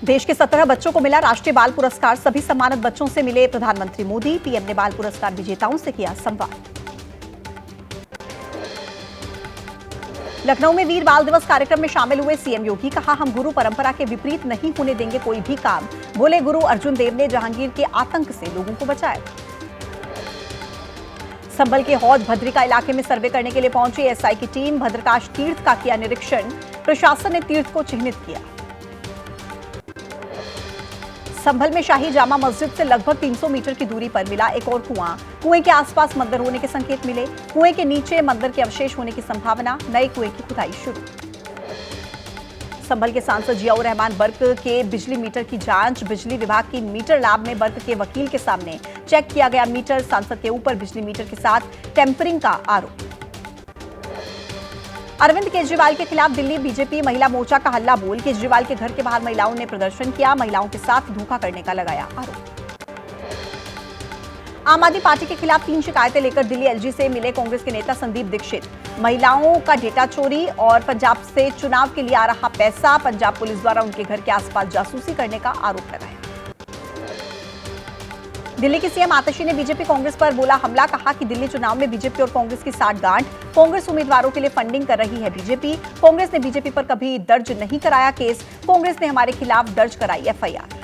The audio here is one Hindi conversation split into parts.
देश के 17 बच्चों को मिला राष्ट्रीय बाल पुरस्कार। सभी सम्मानित बच्चों से मिले प्रधानमंत्री मोदी। पीएम ने बाल पुरस्कार विजेताओं से किया संवाद। लखनऊ में वीर बाल दिवस कार्यक्रम में शामिल हुए सीएम योगी। कहा, हम गुरु परंपरा के विपरीत नहीं होने देंगे कोई भी काम। बोले, गुरु अर्जुन देव ने जहांगीर के आतंक से लोगों को बचाया। संभल के हौज भद्रिका इलाके में सर्वे करने के लिए पहुंची एसआई की टीम। भद्रकाश तीर्थ का किया निरीक्षण। प्रशासन ने तीर्थ को चिन्हित किया। संभल में शाही जामा मस्जिद से लगभग 300 मीटर की दूरी पर मिला एक और कुआं। कुएं के आसपास मंदिर होने के संकेत मिले। कुएं के नीचे मंदिर के अवशेष होने की संभावना। नए कुएं की खुदाई शुरू। संभल के सांसद जियाउर रहमान बर्क के बिजली मीटर की जांच। बिजली विभाग की मीटर लैब में बर्क के वकील के सामने चेक किया गया मीटर। सांसद के ऊपर बिजली मीटर के साथ टेम्परिंग का आरोप। अरविंद केजरीवाल के खिलाफ दिल्ली बीजेपी महिला मोर्चा का हल्ला बोल। केजरीवाल के घर के बाहर महिलाओं ने प्रदर्शन किया। महिलाओं के साथ धोखा करने का लगाया आरोप। आम आदमी पार्टी के खिलाफ 3 शिकायतें लेकर दिल्ली एलजी से मिले कांग्रेस के नेता संदीप दीक्षित। महिलाओं का डेटा चोरी और पंजाब से चुनाव के लिए आ रहा पैसा। पंजाब पुलिस द्वारा उनके घर के आसपास जासूसी करने का आरोप लगाया। दिल्ली की सीएम आतिशी ने बीजेपी कांग्रेस पर बोला हमला। कहा कि दिल्ली चुनाव में बीजेपी और कांग्रेस की साठगांठ। कांग्रेस उम्मीदवारों के लिए फंडिंग कर रही है बीजेपी। कांग्रेस ने बीजेपी पर कभी दर्ज नहीं कराया केस। कांग्रेस ने हमारे खिलाफ दर्ज कराई एफआईआर।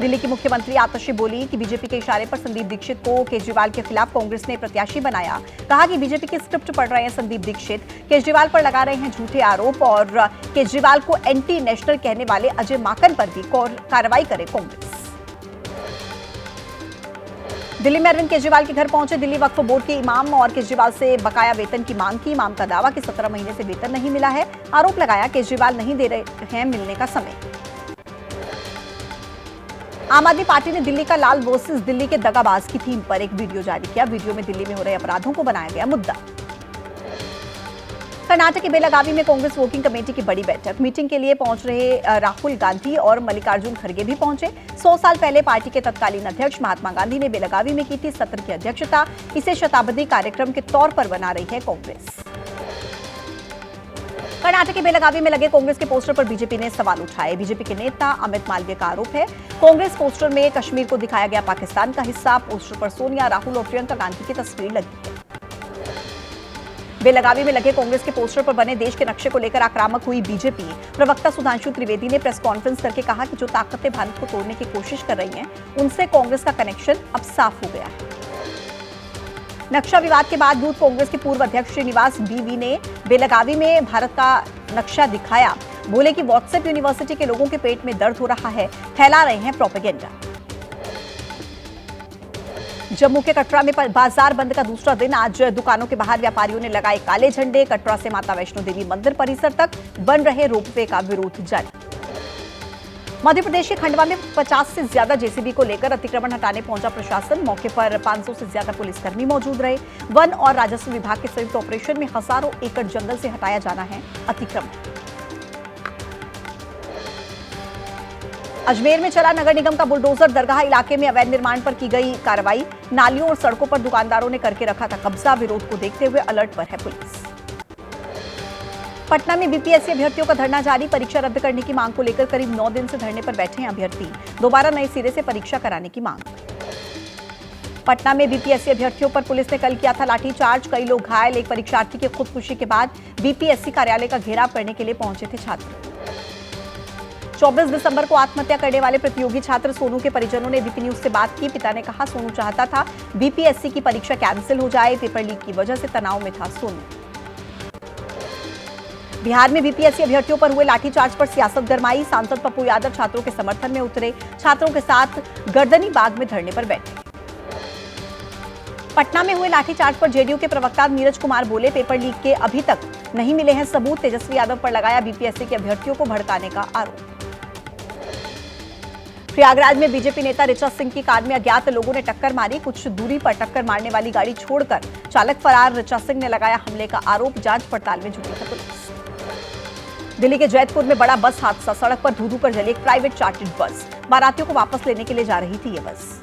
दिल्ली की मुख्यमंत्री आतिशी बोली कि बीजेपी के इशारे पर संदीप दीक्षित को केजरीवाल के खिलाफ कांग्रेस ने प्रत्याशी बनाया। कहा कि बीजेपी की स्क्रिप्ट पढ़ रहे हैं संदीप दीक्षित। केजरीवाल पर लगा रहे हैं झूठे आरोप और केजरीवाल को एंटी नेशनल कहने वाले अजय माकन पर भी कार्रवाई करे कांग्रेस। दिल्ली में अरविंद केजरीवाल के घर पहुंचे दिल्ली वक्फ बोर्ड के इमाम और केजरीवाल से बकाया वेतन की मांग की। इमाम का दावा कि 17 महीने से वेतन नहीं मिला है। आरोप लगाया केजरीवाल नहीं दे रहे हैं मिलने का समय। आम आदमी पार्टी ने दिल्ली का लाल वर्सेस दिल्ली के दगाबाज की थीम पर एक वीडियो जारी किया। वीडियो में दिल्ली में हो रहे अपराधों को बनाया गया मुद्दा। कर्नाटक के बेलगावी में कांग्रेस वर्किंग कमेटी की बड़ी बैठक। मीटिंग के लिए पहुंच रहे राहुल गांधी और मल्लिकार्जुन खड़गे भी पहुंचे। 100 साल पहले पार्टी के तत्कालीन अध्यक्ष महात्मा गांधी ने बेलगावी में की थी सत्र की अध्यक्षता। इसे शताब्दी कार्यक्रम के तौर पर बना रही है कांग्रेस। कर्नाटक के बेलगावी में लगे कांग्रेस के पोस्टर पर बीजेपी ने सवाल उठाए। बीजेपी के नेता अमित मालवीय का आरोप है कांग्रेस पोस्टर में कश्मीर को दिखाया गया पाकिस्तान का हिस्सा। पोस्टर पर सोनिया, राहुल और प्रियंका गांधी की तस्वीर लगी है। बेलगावी में लगे कांग्रेस के पोस्टर पर बने देश के नक्शे को लेकर आक्रामक हुई बीजेपी। प्रवक्ता सुधांशु त्रिवेदी ने प्रेस कॉन्फ्रेंस करके कहा कि जो ताकतें भारत को तोड़ने की कोशिश कर रही हैं, उनसे कांग्रेस का कनेक्शन अब साफ हो गया है। नक्शा विवाद के बाद यूथ कांग्रेस के पूर्व अध्यक्ष श्रीनिवास बीवी ने बेलगावी में भारत का नक्शा दिखाया। बोले कि व्हाट्सएप यूनिवर्सिटी के लोगों के पेट में दर्द हो रहा है, फैला रहे हैं प्रोपेगेंडा। जम्मू के कटरा में बाजार बंद का दूसरा दिन। आज दुकानों के बाहर व्यापारियों ने लगाए काले झंडे। कटरा से माता वैष्णो देवी मंदिर परिसर तक बन रहे रोपवे का विरोध जारी। मध्य प्रदेश के खंडवा में 50 से ज्यादा जेसीबी को लेकर अतिक्रमण हटाने पहुंचा प्रशासन। मौके पर 500 से ज्यादा पुलिसकर्मी मौजूद रहे। वन और राजस्व विभाग के संयुक्त ऑपरेशन में हजारों एकड़ जंगल से हटाया जाना है अतिक्रमण। अजमेर में चला नगर निगम का बुलडोजर। दरगाह इलाके में अवैध निर्माण पर की गई कार्रवाई। नालियों और सड़कों पर दुकानदारों ने करके रखा था कब्जा। विरोध को देखते हुए अलर्ट पर है पुलिस। पटना में बीपीएससी अभ्यर्थियों का धरना जारी। परीक्षा रद्द करने की मांग को लेकर करीब 9 दिन से धरने पर बैठे हैं अभ्यर्थी। दोबारा नए सिरे से परीक्षा कराने की मांग। पटना में बीपीएससी अभ्यर्थियों पर पुलिस ने कल किया था लाठीचार्ज। कई लोग घायल। एक परीक्षार्थी की खुदकुशी के बाद बीपीएससी कार्यालय का घेराव करने के लिए पहुंचे थे छात्र। 24 दिसंबर को आत्महत्या करने वाले प्रतियोगी छात्र सोनू के परिजनों ने डीपी न्यूज से बात की। पिता ने कहा सोनू चाहता था बीपीएससी की परीक्षा कैंसिल हो जाए। पेपर लीक की वजह से तनाव में था सोनू। बिहार में बीपीएससी अभ्यर्थियों पर हुए लाठीचार्ज पर सियासत गरमाई। सांसद पप्पू यादव छात्रों के समर्थन में उतरे। छात्रों के साथ गर्दनी बाग में धरने पर बैठे। पटना में हुए लाठीचार्ज पर जेडीयू के प्रवक्ता नीरज कुमार बोले पेपर लीक के अभी तक नहीं मिले हैं सबूत। तेजस्वी यादव पर लगाया बीपीएससी के अभ्यर्थियों को भड़काने का आरोप। प्रयागराज में बीजेपी नेता ऋचा सिंह की कार में अज्ञात लोगों ने टक्कर मारी। कुछ दूरी पर टक्कर मारने वाली गाड़ी छोड़कर चालक फरार। ऋचा सिंह ने लगाया हमले का आरोप। जांच पड़ताल में जुटी है पुलिस। दिल्ली के जैतपुर में बड़ा बस हादसा। सड़क पर धू-धू कर जली एक प्राइवेट चार्टर्ड बस। बारातियों को वापस लेने के लिए जा रही थी ये बस।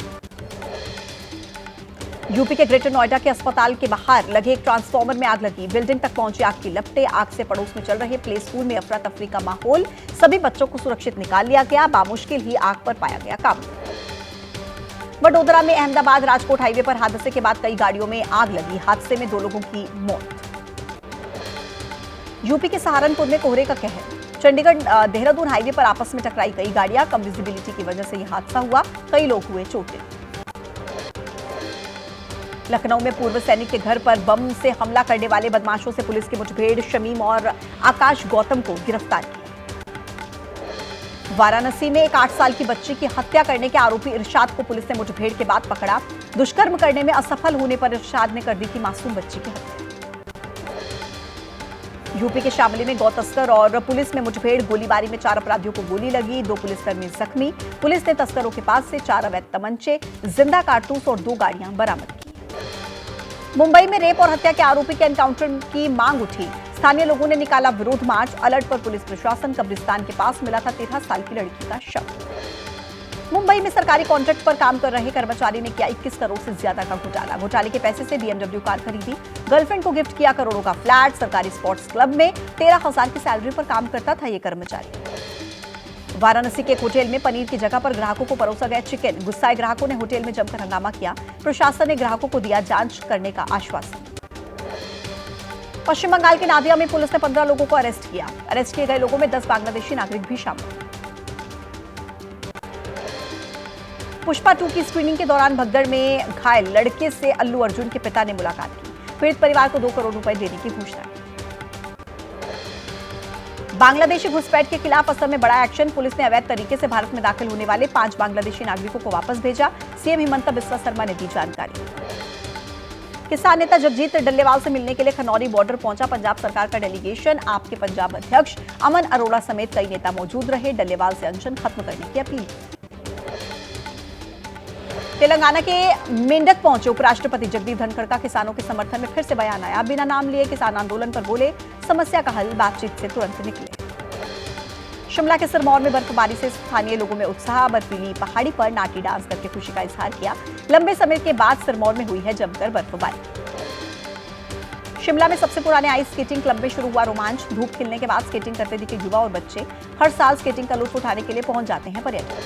यूपी के ग्रेटर नोएडा के अस्पताल के बाहर लगे एक ट्रांसफार्मर में आग लगी। बिल्डिंग तक पहुंची आग की लपटें। आग से पड़ोस में चल रहे प्ले स्कूल में अफरा तफरी का माहौल। सभी बच्चों को सुरक्षित निकाल लिया गया। बामुश्किल ही आग पर पाया गया काबू। वडोदरा में अहमदाबाद राजकोट हाईवे पर हादसे के बाद कई गाड़ियों में आग लगी। हादसे में 2 लोगों की मौत। यूपी के सहारनपुर में कोहरे का कहर। चंडीगढ़ देहरादून हाईवे पर आपस में टकराई कई गाड़ियां। कम विजिबिलिटी की वजह से यह हादसा हुआ। कई लोग हुए चोटिल। लखनऊ में पूर्व सैनिक के घर पर बम से हमला करने वाले बदमाशों से पुलिस की मुठभेड़। शमीम और आकाश गौतम को गिरफ्तार किया। वाराणसी में एक 8 साल की बच्ची की हत्या करने के आरोपी इरशाद को पुलिस ने मुठभेड़ के बाद पकड़ा। दुष्कर्म करने में असफल होने पर इरशाद ने कर दी थी मासूम बच्ची की हत्या। यूपी के शामली में गौ तस्कर और पुलिस में मुठभेड़। गोलीबारी में 4 अपराधियों को गोली लगी। 2 पुलिसकर्मी जख्मी। पुलिस ने तस्करों के पास से 4 अवैध तमंचे, जिंदा कारतूस और 2 गाड़ियां बरामद की। मुंबई में रेप और हत्या के आरोपी के एनकाउंटर की मांग उठी। स्थानीय लोगों ने निकाला विरोध मार्च। अलर्ट पर पुलिस प्रशासन। कब्रिस्तान के पास मिला था 13 साल की लड़की का शव। मुंबई में सरकारी कॉन्ट्रैक्ट पर काम कर रहे कर्मचारी ने किया 21 करोड़ से ज्यादा का घोटाला। घोटाले के पैसे से BMW कार खरीदी। गर्लफ्रेंड को गिफ्ट किया करोड़ों का फ्लैट। सरकारी स्पोर्ट्स क्लब में 13,000 की सैलरी पर काम करता था ये कर्मचारी। वाराणसी के एक होटल में पनीर की जगह पर ग्राहकों को परोसा गया चिकन। गुस्साए ग्राहकों ने होटल में जमकर हंगामा किया। प्रशासन ने ग्राहकों को दिया जांच करने का आश्वासन। पश्चिम बंगाल के नादिया में पुलिस ने 15 लोगों को अरेस्ट किया। अरेस्ट किए गए लोगों में 10 बांग्लादेशी नागरिक भी शामिल। पुष्पा 2 की स्क्रीनिंग के दौरान भगदड़ में घायल लड़के से अल्लू अर्जुन के पिता ने मुलाकात की। पीड़ित परिवार को 2 करोड़ रुपए देने की घोषणा की। बांग्लादेशी घुसपैठ के खिलाफ असम में बड़ा एक्शन। पुलिस ने अवैध तरीके से भारत में दाखिल होने वाले 5 बांग्लादेशी नागरिकों को वापस भेजा। सीएम हिमंता बिस्वा शर्मा ने दी जानकारी। किसान नेता जगजीत डल्लेवाल से मिलने के लिए खनौरी बॉर्डर पहुंचा पंजाब सरकार का डेलीगेशन। आपके पंजाब अध्यक्ष अमन अरोड़ा समेत कई नेता मौजूद रहे। डल्लेवाल से अनशन खत्म करने की अपील। तेलंगाना के मेंढक पहुंचे उपराष्ट्रपति जगदीप धनखड़ का किसानों के समर्थन में फिर से बयान आया। बिना नाम लिए किसान आंदोलन पर बोले, समस्या का हल बातचीत से तुरंत निकले। शिमला के सिरमौर में बर्फबारी से स्थानीय लोगों में उत्साह। बर्फीली पहाड़ी पर नाटी डांस करके खुशी का इजहार किया। लंबे समय के बाद सिरमौर में हुई है जमकर बर्फबारी। शिमला में सबसे पुराने आइस स्केटिंग क्लब में शुरू हुआ रोमांच। धूप खिलने के बाद स्केटिंग करते दिखे युवा और बच्चे। हर साल स्केटिंग का लुत्फ उठाने के लिए पहुंच जाते हैं पर्यटक।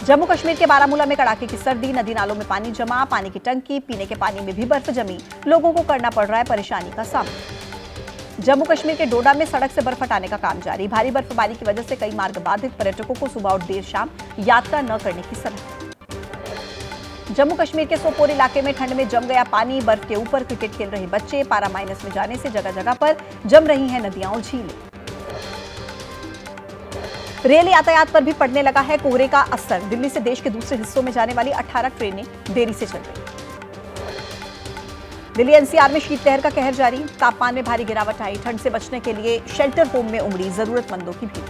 जम्मू कश्मीर के बारामूला में कड़ाके की सर्दी। नदी नालों में पानी जमा। पानी की टंकी, पीने के पानी में भी बर्फ जमी। लोगों को करना पड़ रहा है परेशानी का सामना। जम्मू कश्मीर के डोडा में सड़क से बर्फ हटाने का काम जारी। भारी बर्फबारी की वजह से कई मार्ग बाधित। पर्यटकों को सुबह और देर शाम यात्रा न करने की सलाह। जम्मू कश्मीर के सोपोर इलाके में ठंड में जम गया पानी। बर्फ के ऊपर क्रिकेट खेल रहे बच्चे। पारा माइनस में जाने से जगह जगह पर जम रही हैं नदियां और झीलें। रेल यातायात पर भी पड़ने लगा है कोहरे का असर। दिल्ली से देश के दूसरे हिस्सों में जाने वाली 18 ट्रेनें देरी से चल रही। दिल्ली एनसीआर में शीतलहर का कहर जारी। तापमान में भारी गिरावट आई। ठंड से बचने के लिए शेल्टर होम में उमड़ी जरूरतमंदों की भीड़।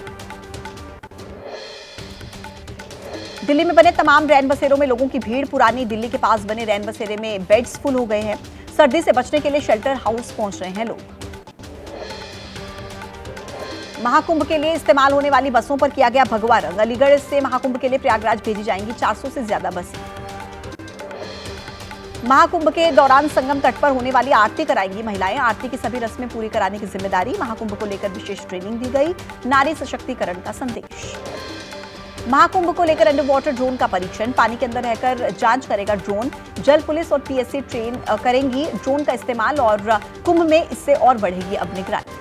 दिल्ली में बने तमाम रैन बसेरों में लोगों की भीड़। पुरानी दिल्ली के पास बने रैन बसेरे में बेड्स फुल हो गए हैं। सर्दी से बचने के लिए शेल्टर हाउस पहुंच रहे हैं लोग। महाकुंभ के लिए इस्तेमाल होने वाली बसों पर किया गया भगवा रंग। अलीगढ़ से महाकुंभ के लिए प्रयागराज भेजी जाएंगी 400 से ज्यादा बसें। महाकुंभ के दौरान संगम तट पर होने वाली आरती कराएंगी महिलाएं। आरती की सभी रस्में पूरी कराने की जिम्मेदारी। महाकुंभ को लेकर विशेष ट्रेनिंग दी गई। नारी सशक्तिकरण का संदेश। महाकुंभ को लेकर अंडर वाटर ड्रोन का परीक्षण। पानी के अंदर रहकर जांच करेगा ड्रोन। जल पुलिस और पीएससी ट्रेन करेंगी ड्रोन का इस्तेमाल और कुंभ में इससे और बढ़ेगी अब निगरानी।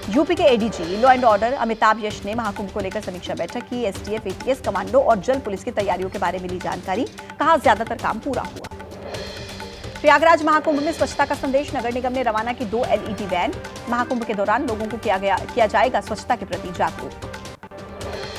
यूपी के ADG law and order Amitabh Yash ने महाकुंभ को लेकर समीक्षा बैठक की। एसटीएफ, एटीएस, कमांडो और जल पुलिस की तैयारियों के बारे में ली जानकारी। कहा ज्यादातर काम पूरा हुआ। प्रयागराज महाकुंभ में स्वच्छता का संदेश। नगर निगम ने रवाना की 2 LED वैन। महाकुंभ के दौरान लोगों को किया जाएगा स्वच्छता के प्रति जागरूक।